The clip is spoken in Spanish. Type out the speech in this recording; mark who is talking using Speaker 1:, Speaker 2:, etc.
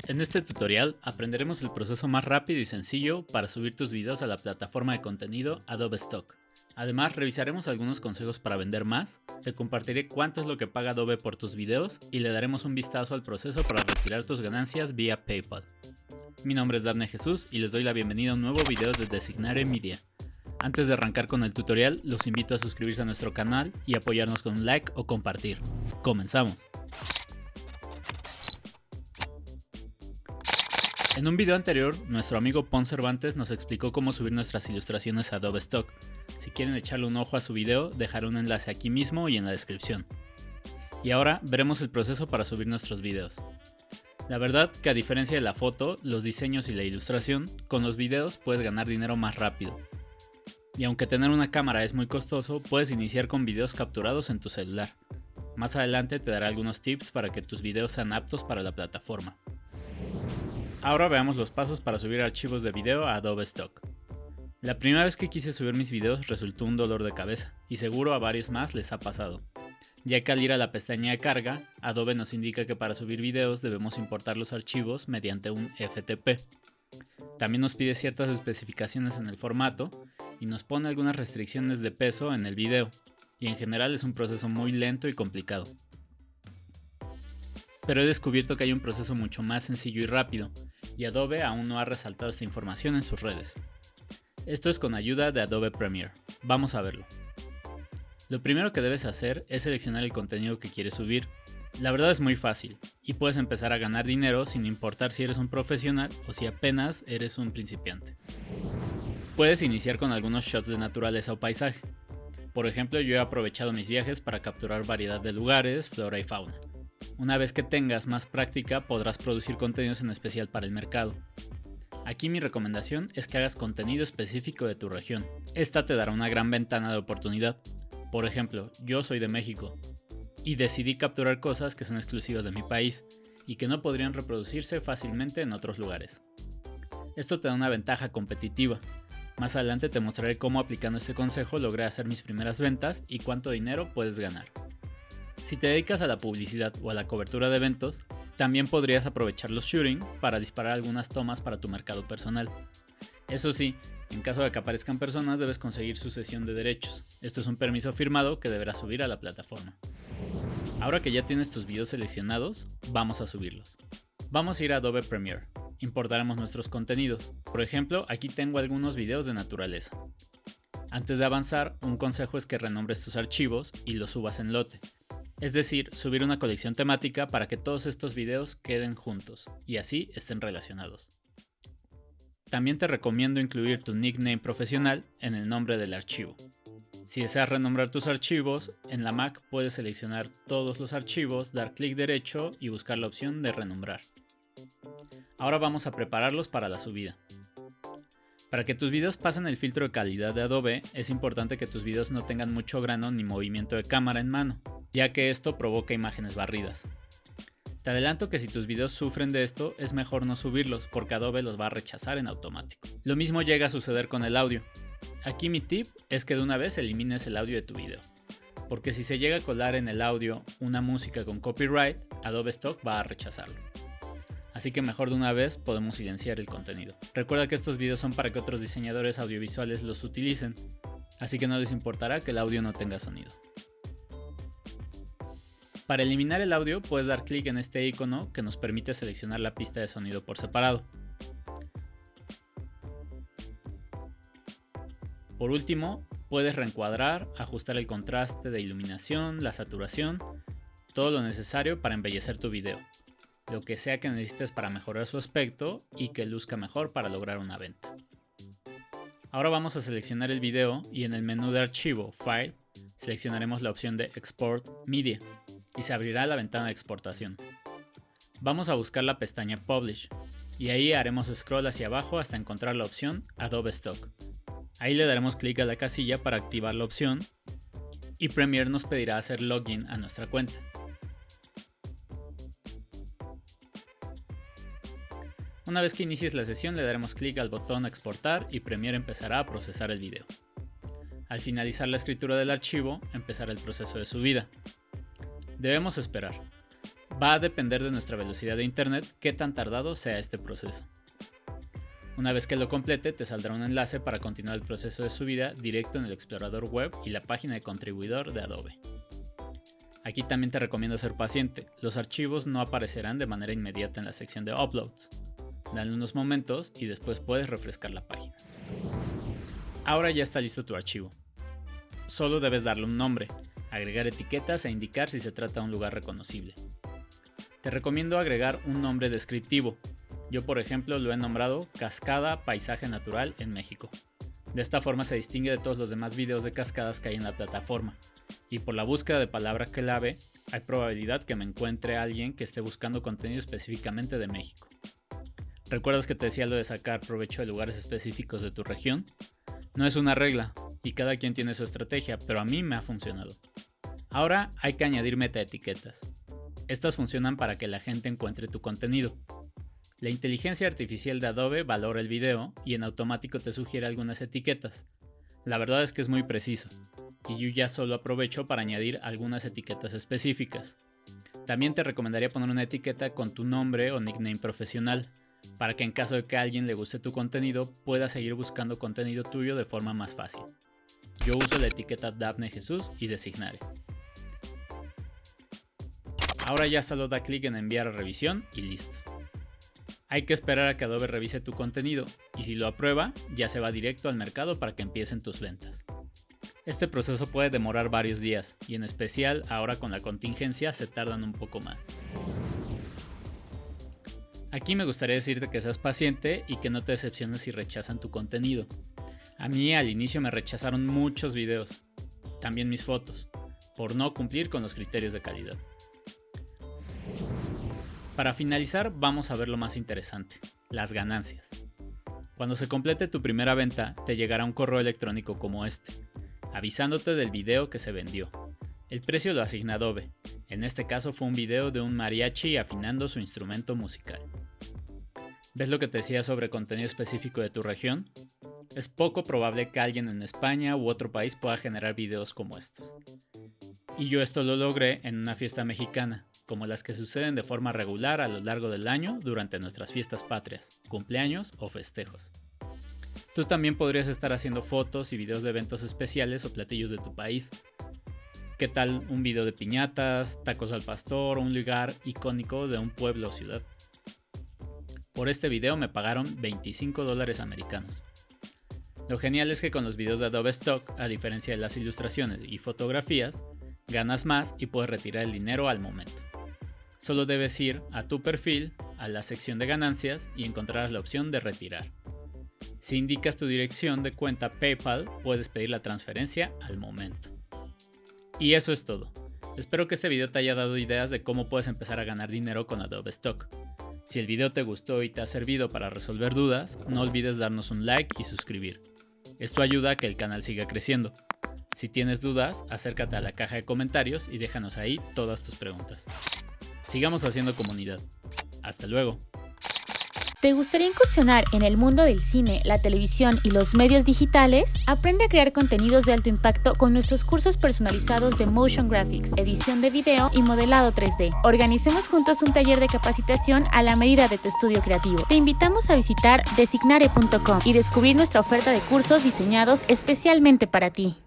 Speaker 1: En este tutorial aprenderemos el proceso más rápido y sencillo para subir tus videos a la plataforma de contenido Adobe Stock. Además, revisaremos algunos consejos para vender más, te compartiré cuánto es lo que paga Adobe por tus videos y le daremos un vistazo al proceso para retirar tus ganancias vía PayPal. Mi nombre es Dafne Jesús y les doy la bienvenida a un nuevo video de Designare Media. Antes de arrancar con el tutorial, los invito a suscribirse a nuestro canal y apoyarnos con un like o compartir. ¡Comenzamos! En un video anterior, nuestro amigo Pon Cervantes nos explicó cómo subir nuestras ilustraciones a Adobe Stock. Si quieren echarle un ojo a su video, dejaré un enlace aquí mismo y en la descripción. Y ahora veremos el proceso para subir nuestros videos. La verdad que a diferencia de la foto, los diseños y la ilustración, con los videos puedes ganar dinero más rápido. Y aunque tener una cámara es muy costoso, puedes iniciar con videos capturados en tu celular. Más adelante te daré algunos tips para que tus videos sean aptos para la plataforma. Ahora veamos los pasos para subir archivos de video a Adobe Stock. La primera vez que quise subir mis videos resultó un dolor de cabeza, y seguro a varios más les ha pasado, ya que al ir a la pestaña de carga, Adobe nos indica que para subir videos debemos importar los archivos mediante un FTP. También nos pide ciertas especificaciones en el formato, y nos pone algunas restricciones de peso en el video, y en general es un proceso muy lento y complicado. Pero he descubierto que hay un proceso mucho más sencillo y rápido, y Adobe aún no ha resaltado esta información en sus redes. Esto es con ayuda de Adobe Premiere. Vamos a verlo. Lo primero que debes hacer es seleccionar el contenido que quieres subir. La verdad es muy fácil, y puedes empezar a ganar dinero sin importar si eres un profesional o si apenas eres un principiante. Puedes iniciar con algunos shots de naturaleza o paisaje. Por ejemplo, yo he aprovechado mis viajes para capturar variedad de lugares, flora y fauna. Una vez que tengas más práctica, podrás producir contenidos en especial para el mercado. Aquí mi recomendación es que hagas contenido específico de tu región. Esta te dará una gran ventana de oportunidad. Por ejemplo, yo soy de México y decidí capturar cosas que son exclusivas de mi país y que no podrían reproducirse fácilmente en otros lugares. Esto te da una ventaja competitiva. Más adelante te mostraré cómo aplicando este consejo logré hacer mis primeras ventas y cuánto dinero puedes ganar. Si te dedicas a la publicidad o a la cobertura de eventos, también podrías aprovechar los shooting para disparar algunas tomas para tu mercado personal. Eso sí, en caso de que aparezcan personas debes conseguir su cesión de derechos. Esto es un permiso firmado que deberás subir a la plataforma. Ahora que ya tienes tus videos seleccionados, vamos a subirlos. Vamos a ir a Adobe Premiere. Importaremos nuestros contenidos. Por ejemplo, aquí tengo algunos videos de naturaleza. Antes de avanzar, un consejo es que renombres tus archivos y los subas en lote. Es decir, subir una colección temática para que todos estos videos queden juntos y así estén relacionados. También te recomiendo incluir tu nickname profesional en el nombre del archivo. Si deseas renombrar tus archivos, en la Mac puedes seleccionar todos los archivos, dar clic derecho y buscar la opción de renombrar. Ahora vamos a prepararlos para la subida. Para que tus videos pasen el filtro de calidad de Adobe, es importante que tus videos no tengan mucho grano ni movimiento de cámara en mano, ya que esto provoca imágenes barridas. Te adelanto que si tus videos sufren de esto, es mejor no subirlos porque Adobe los va a rechazar en automático. Lo mismo llega a suceder con el audio. Aquí mi tip es que de una vez elimines el audio de tu video, porque si se llega a colar en el audio una música con copyright, Adobe Stock va a rechazarlo. Así que mejor de una vez podemos silenciar el contenido. Recuerda que estos videos son para que otros diseñadores audiovisuales los utilicen, así que no les importará que el audio no tenga sonido. Para eliminar el audio puedes dar clic en este icono que nos permite seleccionar la pista de sonido por separado. Por último, puedes reencuadrar, ajustar el contraste de iluminación, la saturación, todo lo necesario para embellecer tu video, lo que sea que necesites para mejorar su aspecto y que luzca mejor para lograr una venta. Ahora vamos a seleccionar el video y en el menú de archivo, File, seleccionaremos la opción de Export Media y se abrirá la ventana de exportación. Vamos a buscar la pestaña Publish y ahí haremos scroll hacia abajo hasta encontrar la opción Adobe Stock. Ahí le daremos clic a la casilla para activar la opción y Premiere nos pedirá hacer login a nuestra cuenta. Una vez que inicies la sesión le daremos clic al botón Exportar y Premiere empezará a procesar el video. Al finalizar la escritura del archivo, empezará el proceso de subida. Debemos esperar. Va a depender de nuestra velocidad de internet qué tan tardado sea este proceso. Una vez que lo complete, te saldrá un enlace para continuar el proceso de subida directo en el explorador web y la página de contribuidor de Adobe. Aquí también te recomiendo ser paciente, los archivos no aparecerán de manera inmediata en la sección de Uploads. Dale unos momentos y después puedes refrescar la página. Ahora ya está listo tu archivo. Solo debes darle un nombre, agregar etiquetas e indicar si se trata de un lugar reconocible. Te recomiendo agregar un nombre descriptivo. Yo, por ejemplo, lo he nombrado Cascada Paisaje Natural en México. De esta forma se distingue de todos los demás videos de cascadas que hay en la plataforma. Y por la búsqueda de palabra clave, hay probabilidad que me encuentre alguien que esté buscando contenido específicamente de México. ¿Recuerdas que te decía lo de sacar provecho de lugares específicos de tu región? No es una regla, y cada quien tiene su estrategia, pero a mí me ha funcionado. Ahora hay que añadir metaetiquetas. Estas funcionan para que la gente encuentre tu contenido. La inteligencia artificial de Adobe valora el video y en automático te sugiere algunas etiquetas. La verdad es que es muy preciso, y yo ya solo aprovecho para añadir algunas etiquetas específicas. También te recomendaría poner una etiqueta con tu nombre o nickname profesional, para que en caso de que a alguien le guste tu contenido, pueda seguir buscando contenido tuyo de forma más fácil. Yo uso la etiqueta Dafne Jesús y Designare. Ahora ya solo da clic en enviar a revisión y listo. Hay que esperar a que Adobe revise tu contenido y si lo aprueba, ya se va directo al mercado para que empiecen tus ventas. Este proceso puede demorar varios días y en especial ahora con la contingencia se tardan un poco más. Aquí me gustaría decirte que seas paciente y que no te decepciones si rechazan tu contenido. A mí al inicio me rechazaron muchos videos, también mis fotos, por no cumplir con los criterios de calidad. Para finalizar, vamos a ver lo más interesante, las ganancias. Cuando se complete tu primera venta, te llegará un correo electrónico como este, avisándote del video que se vendió. El precio lo asigna Adobe. En este caso fue un video de un mariachi afinando su instrumento musical. ¿Ves lo que te decía sobre contenido específico de tu región? Es poco probable que alguien en España u otro país pueda generar videos como estos. Y yo esto lo logré en una fiesta mexicana, como las que suceden de forma regular a lo largo del año durante nuestras fiestas patrias, cumpleaños o festejos. Tú también podrías estar haciendo fotos y videos de eventos especiales o platillos de tu país. ¿Qué tal un video de piñatas, tacos al pastor o un lugar icónico de un pueblo o ciudad? Por este video me pagaron $25 americanos. Lo genial es que con los videos de Adobe Stock, a diferencia de las ilustraciones y fotografías, ganas más y puedes retirar el dinero al momento. Solo debes ir a tu perfil, a la sección de ganancias y encontrarás la opción de retirar. Si indicas tu dirección de cuenta PayPal, puedes pedir la transferencia al momento. Y eso es todo. Espero que este video te haya dado ideas de cómo puedes empezar a ganar dinero con Adobe Stock. Si el video te gustó y te ha servido para resolver dudas, no olvides darnos un like y suscribir. Esto ayuda a que el canal siga creciendo. Si tienes dudas, acércate a la caja de comentarios y déjanos ahí todas tus preguntas. Sigamos haciendo comunidad. Hasta luego.
Speaker 2: ¿Te gustaría incursionar en el mundo del cine, la televisión y los medios digitales? Aprende a crear contenidos de alto impacto con nuestros cursos personalizados de Motion Graphics, edición de video y modelado 3D. Organicemos juntos un taller de capacitación a la medida de tu estudio creativo. Te invitamos a visitar designare.com y descubrir nuestra oferta de cursos diseñados especialmente para ti.